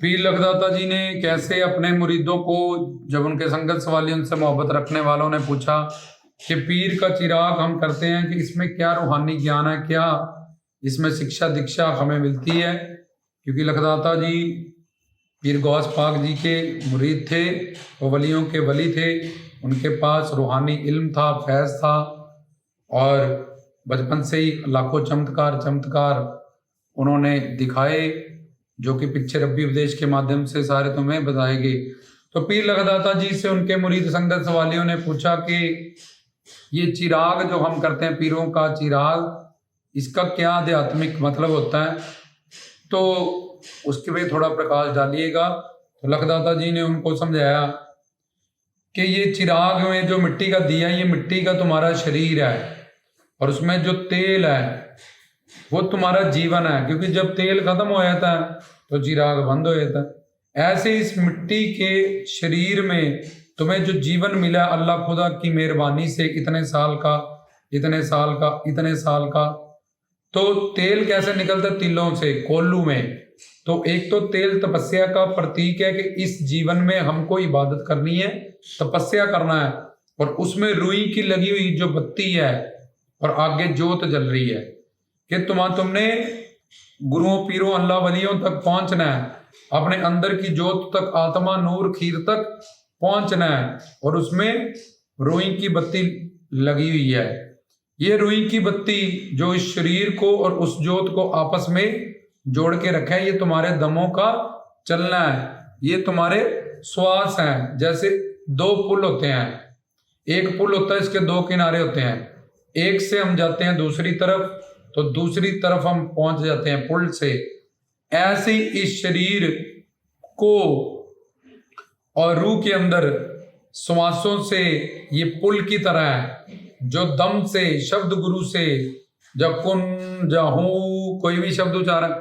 पीर लखदाता जी ने कैसे अपने मुरीदों को, जब उनके संगत सवाली उनसे मोहब्बत रखने वालों ने पूछा कि पीर का चिराग हम करते हैं कि इसमें क्या रूहानी ज्ञान है, क्या इसमें शिक्षा दीक्षा हमें मिलती है। क्योंकि लखदाता जी पीर गौस पाक जी के मुरीद थे, वो वलियों के वली थे, उनके पास रूहानी इल्म था, फैज़ था, और बचपन से ही लाखों चमत्कार उन्होंने दिखाए, जो कि पीछे रब्बी उपदेश के माध्यम से सारे तुम्हें बताएंगे। तो पीर लखदाता जी से उनके मुरीद संगत सवालियों ने पूछा कि ये चिराग जो हम करते हैं, पीरों का चिराग, इसका क्या आध्यात्मिक मतलब होता है, तो उसके पे थोड़ा प्रकाश डालिएगा। तो लखदाता जी ने उनको समझाया कि ये चिराग में जो मिट्टी का दिया, ये मिट्टी का तुम्हारा शरीर है, और उसमें जो तेल है वो तुम्हारा जीवन है। क्योंकि जब तेल खत्म हो जाता है तो चिराग बंद हो जाता है। ऐसे इस मिट्टी के शरीर में तुम्हें जो जीवन मिला अल्लाह खुदा की मेहरबानी से, इतने साल का, इतने साल का, इतने साल का, तो तेल कैसे निकलता है? तिलों से, कोल्लू में। तो एक तो तेल तपस्या का प्रतीक है कि इस जीवन में हमको इबादत करनी है, तपस्या करना है, और उसमें रुई की लगी हुई जो बत्ती है और आगे जोत जल रही है कि तुमने गुरुओं, पीरों, अल्लाह वलियों तक पहुंचना है, अपने अंदर की जोत तक, आत्मा नूर खीर तक पहुंचना है, और उसमें रुई की बत्ती लगी हुई है। ये रुई की बत्ती जो इस शरीर को और उस जोत को आपस में जोड़ के रखा है, ये तुम्हारे दमों का चलना है, ये तुम्हारे श्वास हैं। जैसे दो पुल होते हैं, एक पुल होता है, इसके दो किनारे होते हैं, एक से हम जाते हैं दूसरी तरफ, तो दूसरी तरफ हम पहुंच जाते हैं पुल से। ऐसे ही इस शरीर को और रूह के अंदर श्वासों से ये पुल की तरह है, जो दम से, शब्द गुरु से, जब कुन जाहू कोई भी शब्द उच्चारण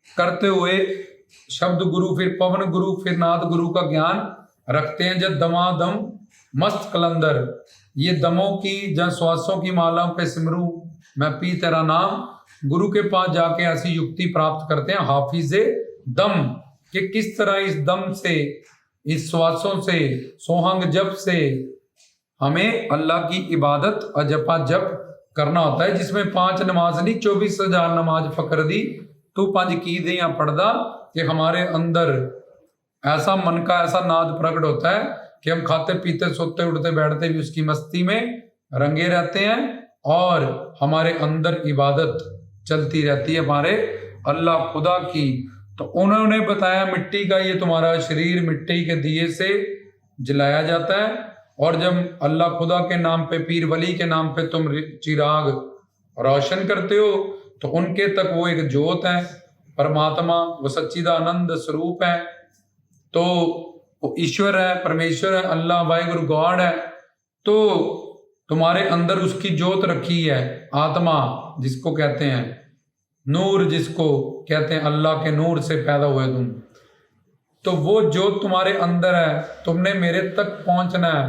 करते हुए शब्द गुरु, फिर पवन गुरु, फिर नाद गुरु का ज्ञान रखते हैं। जब दमादम मस्त कलंदर, ये दमों की, जब श्वासों की मालाओं पे सिमरू मैं पी तेरा नाम, गुरु के पास जाके ऐसी युक्ति प्राप्त करते हैं हाफिजे दम, कि किस तरह इस दम से, इस श्वासों से, सोहंग जप से हमें अल्लाह की इबादत अजपा जप करना होता है, जिसमें 5 नमाज नहीं 24,000 नमाज फकर दी तू 5 की दियां पढ़दा, कि हमारे अंदर ऐसा मन का ऐसा नाद प्रकट होता है कि हम खाते पीते सोते उठते बैठते भी उसकी मस्ती में रंगे रहते हैं, और हमारे अंदर इबादत चलती रहती है हमारे अल्लाह खुदा की। तो उन्होंने बताया मिट्टी का ये तुम्हारा शरीर मिट्टी के दिए से जलाया जाता है, और जब अल्लाह खुदा के नाम पे, पीर वली के नाम पे तुम चिराग रोशन करते हो, तो उनके तक वो एक जोत है, परमात्मा, वो सच्चिदानंद स्वरूप है, तो वो ईश्वर है, परमेश्वर है, अल्लाह वाहिगुरु गॉड है। तो तुम्हारे अंदर उसकी जोत रखी है, आत्मा जिसको कहते हैं, नूर जिसको कहते हैं, अल्लाह के नूर से पैदा हुए तुम, तो वो जोत तुम्हारे अंदर है। तुमने मेरे तक पहुंचना है,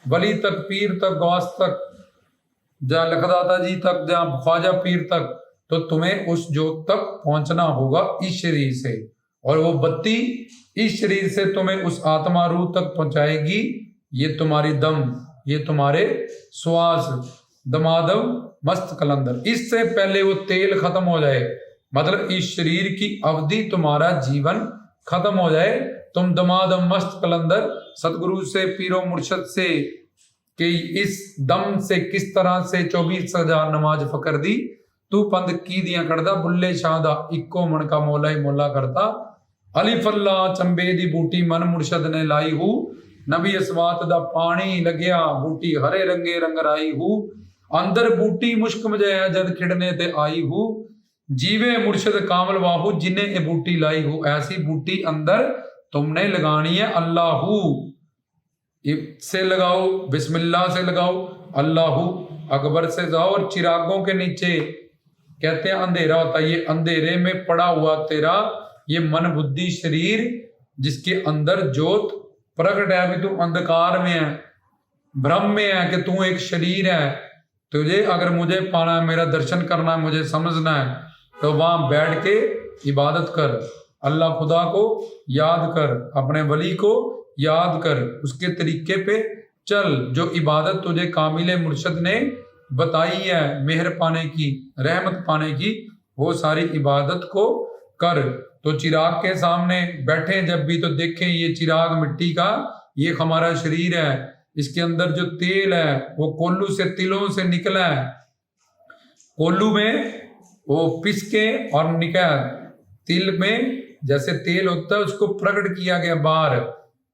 वली तक, पीर तक, गौस तक, जहाँ लखदाता जी तक, जहाँ ख्वाजा पीर तक, तो तुम्हें उस जोत तक पहुंचना होगा इस शरीर से, और वो बत्ती इस शरीर से तुम्हें उस आत्मा रूह तक पहुंचाएगी। ये तुम्हारी दम, ये तुम्हारे श्वास, दमादम मस्त कलंदर, इससे पहले वो तेल खत्म हो जाए, मतलब इस शरीर की अवधि तुम्हारा जीवन खत्म हो जाए, तुम दमादम मस्त कलंदर सतगुरु से, पीरो मुर्शद से, कि इस दम से किस तरह से 24,000 नमाज फकर दी तू पंद की दिया करदा, बुल्ले शादा इक्को मन का मोला ही मोला करता, अलीफल्ला चंबे दी बूटी मन मुर्शद ने लाई हूँ, नबी अस्वात दा पानी लग्या बूटी हरे रंगे रंग राई हूँ, अंदर बूटी मुश्क मजाया जद खिड़ने ते आई हूँ, जीवे मुर्शद कामल वाहू जिन्हें ये बूटी लाई हूँ। ऐसी बूटी अंदर तुमने लगानी है, अल्लाहू से लगाओ, बिस्मिल्लाह से लगाओ, अल्लाहू अकबर से जाओ, और चिरागों के नीचे कहते हैं अंधेरा होता है, ये अंधेरे में पड़ा हुआ तेरा ये मन बुद्धि शरीर, जिसके अंदर जोत प्रकट है, अभी तू अंधकार में है, भ्रम में है कि तू एक शरीर है, तुझे अगर मुझे पाना है, मेरा दर्शन करना है, मुझे समझना है, तो वहां बैठ के इबादत कर, अल्लाह खुदा को याद कर, अपने वली को याद कर, उसके तरीके पे चल। जो इबादत तुझे कामिल मुर्शद ने बताई है मेहर पाने की, रहमत पाने की, वो सारी इबादत को कर। तो चिराग के सामने बैठे जब भी तो देखें ये चिराग मिट्टी का, ये हमारा शरीर है, इसके अंदर जो तेल है वो कोल्लू से, तिलों से निकला है। कोल्लू में वो पिसके और निकल, तिल में जैसे तेल होता है उसको प्रकट किया गया बाहर।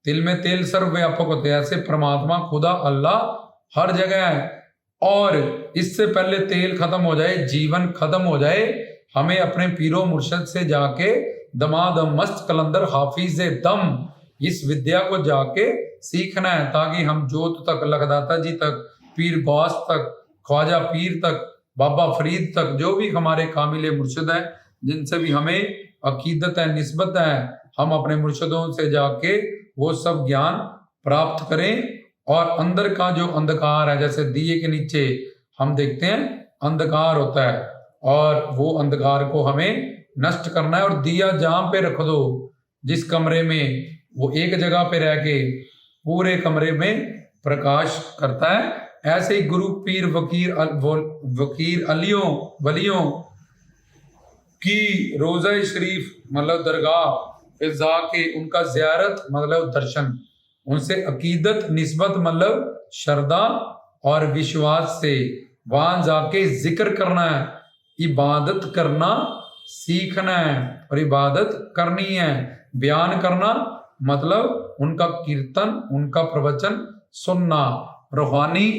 तिल में तेल सर्वव्यापक होते हैं, ऐसे परमात्मा खुदा अल्लाह हर जगह है। और इससे पहले तेल खत्म हो जाए, जीवन खत्म हो जाए, हमें अपने पीरो मुर्शद से जाके दमादम मस्त कलंदर हाफिज दम इस विद्या को जाके सीखना है, ताकि हम जोत तक, लखदाता जी तक, पीर गौस तक, ख्वाजा पीर तक, बाबा फरीद तक, जो भी हमारे कामिल मुर्शद है, जिनसे भी हमें अकीदत है, निस्बत है, हम अपने मुर्शदों से जाके वो सब ज्ञान प्राप्त करें। और अंदर का जो अंधकार है, जैसे दिए के नीचे हम देखते हैं अंधकार होता है, और वो अंधकार को हमें नष्ट करना है। और दिया जहां पे रख दो, जिस कमरे में, वो एक जगह पे रह के पूरे कमरे में प्रकाश करता है। ऐसे ही गुरु पीर वकीर अलियों वलियों की रोजा शरीफ मतलब दरगाह पे जाके उनका ज़ियारत मतलब दर्शन, उनसे अकीदत निस्बत मतलब श्रद्धा और विश्वास से वहां जाके जिक्र करना है, इबादत करना सीखना है और इबादत करनी है। बयान करना मतलब उनका कीर्तन, उनका प्रवचन सुनना, रूहानी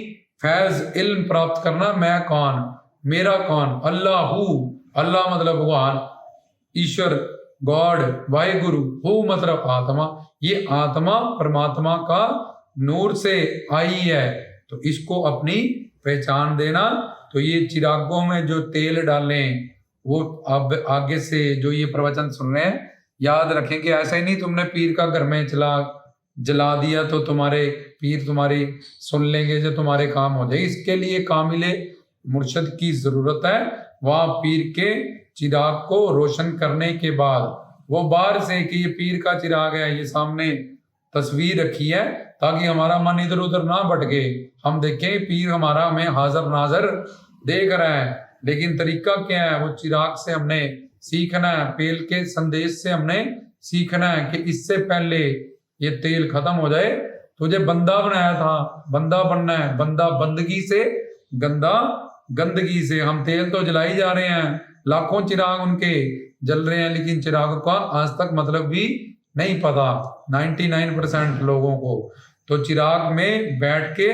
फैज इल्म प्राप्त करना। मैं कौन, मेरा कौन, अल्लाह हूँ, अल्लाह मतलब भगवान, ईश्वर, गॉड, वाहिगुरु, हु मतलब आत्मा। ये आत्मा परमात्मा का नूर से आई है, तो इसको अपनी पहचान देना। तो ये चिरागों में जो तेल डालें, वो अब आगे से जो ये प्रवचन सुन रहे हैं याद रखें कि ऐसा ही नहीं तुमने पीर का घर में जला दिया तो तुम्हारे पीर तुम्हारी सुन लेंगे, जो तुम्हारे काम हो जाए। इसके लिए कामिले मुर्शद की जरूरत है। वहाँ पीर के चिराग को रोशन करने के बाद वो बाहर से कि ये पीर का चिराग है, ये सामने तस्वीर रखी है, ताकि हमारा मन इधर उधर ना भटके, हम देखें पीर हमारा हमें हाजिर नाजर देख रहा है। लेकिन तरीका क्या है, वो चिराग से हमने सीखना है, पेल के संदेश से हमने सीखना है कि इससे पहले ये तेल खत्म हो जाए, तुझे बंदा बनाया था, बंदा बनना है। बंदा बंदगी से, गंदा गंदगी से। हम तेल तो जलाई जा रहे हैं, लाखों चिराग उनके जल रहे हैं, लेकिन चिराग का आज तक मतलब भी नहीं पता 99% लोगों को। तो चिराग में बैठ के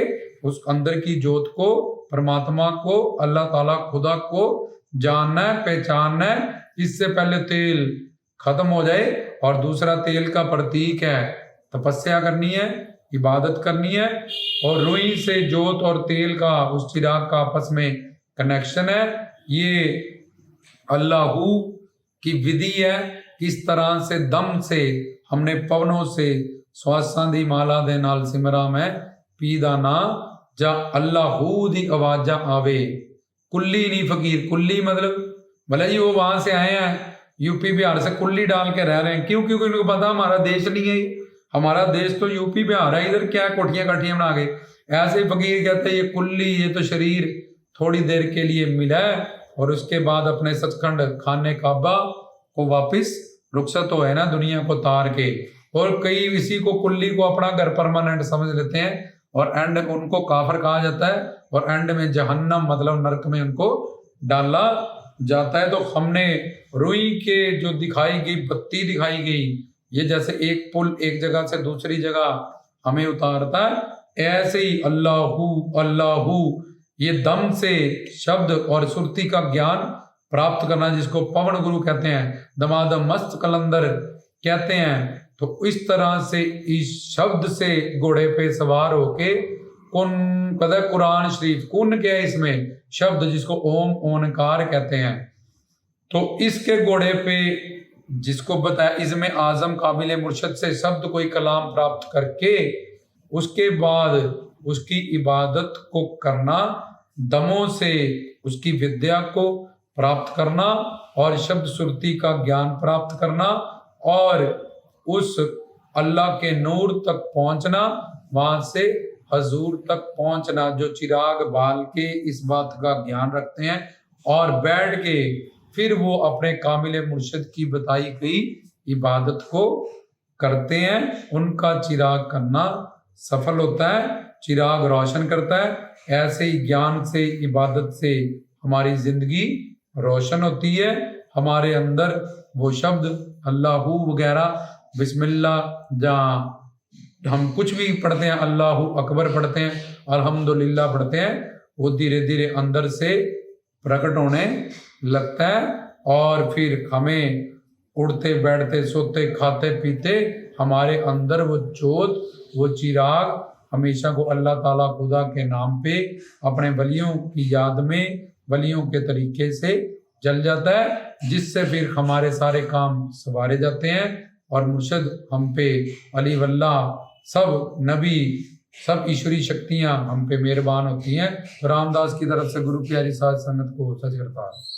उस अंदर की जोत को, परमात्मा को, अल्लाह ताला खुदा को जानना है, पहचानना है, इससे पहले तेल खत्म हो जाए। और दूसरा तेल का प्रतीक है, तपस्या करनी है, इबादत करनी है। और रुई से जोत और तेल का, उस चिराग का आपस में कनेक्शन है। ये अल्लाहू की विधि है, किस तरह से दम से हमने पवनों से श्वासां दी माला दे नाल सिमरा में पीदा ना जा अल्लाहू दी आवाजा आवे। कुल्ली नहीं फकीर, कुल्ली मतलब भले ही वो वहां से आए हैं यूपी बिहार से, कुल्ली डाल के रह रहे हैं। क्यों? क्योंकि उनको पता हमारा देश नहीं है, हमारा देश तो यूपी बिहार है, इधर क्या कोठियां काठियां बना गए। ऐसे ही फकीर कहते हैं ये कुल्ली, ये तो शरीर थोड़ी देर के लिए मिला है और उसके बाद अपने सचखंड खाने काबा को वापिस रुखसत हो है ना दुनिया को तार के। और कई इसी को कुल्ली को अपना घर परमानेंट समझ लेते हैं और एंड उनको काफर कहा जाता है और एंड में जहन्नम मतलब नरक में उनको डाला जाता है। तो हमने रुई के जो दिखाई गई बत्ती दिखाई गई, ये जैसे एक पुल एक जगह से दूसरी जगह हमें उतारता है, ऐसे ही अल्लाहू अल्लाहू ये दम से शब्द और सुरती का ज्ञान प्राप्त करना, जिसको पवन गुरु कहते हैं, दमादम मस्त कलंदर कहते हैं। तो इस तरह से इस शब्द से घोड़े पे सवार होके कुन कदा कुरान शरीफ, कुन क्या है इसमें शब्द जिसको ओम ओनकार कहते हैं। तो इसके घोड़े पे जिसको बताया इसमें आजम काबिल मुर्शद से शब्द कोई कलाम प्राप्त करके उसके बाद उसकी इबादत को करना, दमों से उसकी विद्या को प्राप्त करना और शब्द सुरती का ज्ञान प्राप्त करना और उस अल्लाह के नूर तक पहुंचना, वहां से हजूर तक पहुंचना, जो चिराग बाल के इस बात का ज्ञान रखते हैं और बैठ के फिर वो अपने कामिल मुर्शिद की बताई गई इबादत को करते हैं, उनका चिराग करना सफल होता है, चिराग रोशन करता है। ऐसे ही ज्ञान से, इबादत से हमारी जिंदगी रोशन होती है। हमारे अंदर वो शब्द अल्लाहू वगैरह, बिस्मिल्लाह, जहाँ हम कुछ भी पढ़ते हैं, अल्लाहू अकबर पढ़ते हैं, अल्हम्दुलिल्लाह पढ़ते हैं, वो धीरे धीरे अंदर से प्रकट होने लगता है और फिर हमें उड़ते बैठते सोते खाते पीते हमारे अंदर वो जोत, वो चिराग हमेशा को अल्लाह ताला खुदा के नाम पे अपने वलियों की याद में, वलियों के तरीके से जल जाता है, जिससे फिर हमारे सारे काम सवारे जाते हैं और मुर्शिद हम पे, अली वल्ला, सब नबी, सब ईश्वरी शक्तियां हम पे मेहरबान होती हैं। तो रामदास की तरफ से गुरु प्यारी साध संगत को सच करता है।